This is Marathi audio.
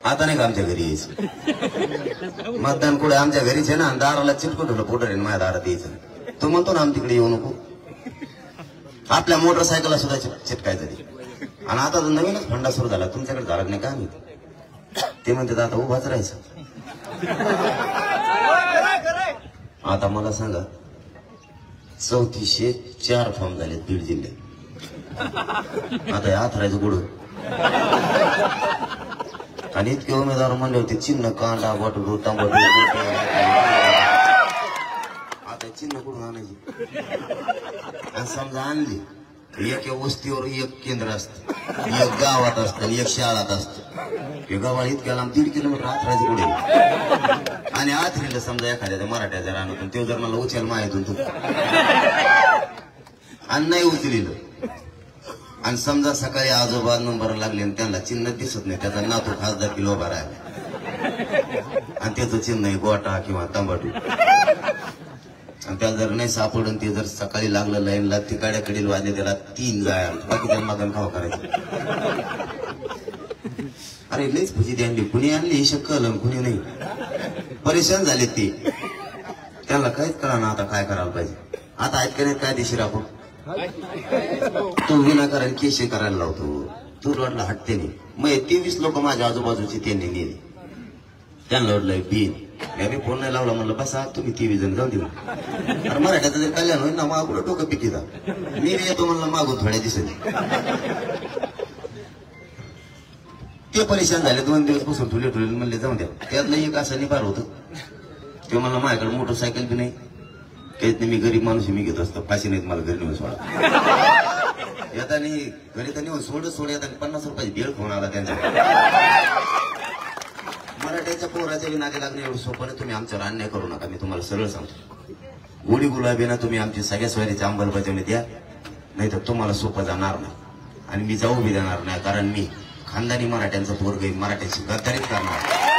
आता नाही का आमच्या घरी यायचं मतदान कुठे आमच्या घरीच आहे ना, दाराला चिटकून ठेवलं पोटर आहे माझ्या दारात यायचं. तो म्हणतो ना आम तिकडे येऊ नको, आपल्या मोटरसायकलला सुद्धा चिटकायचं ते. आणि आता नवीनच फंडा सुरू झाला, तुमच्याकडे झाला नाही का? ते म्हणतात आता उभाच राहायचं. आता मला सांगा, 3404 फॉर्म झाले बीड जिल्ह्यात. आता आथरायचं गुड आणि इतके उमेदवार म्हणले होते चिन्ह कांदा बटाटो टमाटो. आता चिन्ह कुठून आणायची? आणि समजा आणली एक वस्तीवर एक केंद्र असतं, एक गावात असतं, एक शाळात असतं. हे गावाला इतक्या लांब 1.5 किलोमीटर आथरायचं कुठे? आणि आथरीला समजा एखाद्या मराठ्याच्या रानातून ते जर मला उचल माहितून तू आणि नाही उचलिलं, आणि समजा सकाळी आजोबा नंबर लागले आणि त्यांना चिन्ह दिसत नाही, त्याचा नातू खासदार किलो उभा राहिला आणि त्याचं चिन्ह आहे गोटा किंवा तंबाटू, आणि त्याला जर नाही सापडून ते जर सकाळी लागलं लाईनला तिकाड्याकडील वाजले त्याला 3 जाया, बाकी त्यांना मागण खावा करायचं. अरे लईच खुशी द्याली, कुणी आणली ही शक्कल कुणी नाही. परेशान झाले ते, त्यांना काहीच कळा ना आता काय करायला पाहिजे. आता आहेत का नाही काय देशील आपण? तो विनाकारण केशी करायला लावतो, तू रोडला हटते नाही. मग 23 लोक माझ्या आजूबाजूचे त्यांनी नेले, त्यांना लढलंय बिन. मी फोन नाही लावला, म्हणलं बसा तुम्ही 23 जण जाऊन देऊ. अरे मराठ्याचं जर कल्याण होईल ना, मागून डोकं पिकीचा मी येतो म्हणलं मागून थोड्या दिवसांनी. ते परेशान झाले, 2 दिवस बसून ठुले म्हणले जाऊन द्या. त्यातलं एक असं निभार होतं, ते म्हणलं माझ्याकडे मोटरसायकल बी नाही, काहीच नाही, मी गरीब माणूस मी घेत असतो, फाशी नाहीत मला घरी नेऊन सोडा. येता नाही घरी तर नेऊन सोड येतात 50 रुपयाची भेळ फोन आला त्यांच्या. मराठ्याच्या पोराच्या नादी लागणे एवढं सोपं नाही. तुम्ही आमच्यावर अन्याय करू नका, मी तुम्हाला सरळ सांगतो. गोडी गुलाबी ना तुम्ही आमची सगळ्या सोयरीची अंमलबजावणी द्या, नाही तर तुम्हाला सोपं जाणार नाही. आणि मी जाऊ बी देणार नाही, कारण मी खानदानी मराठ्यांचा पोरग मराठ्याची गद्दारीच करणार.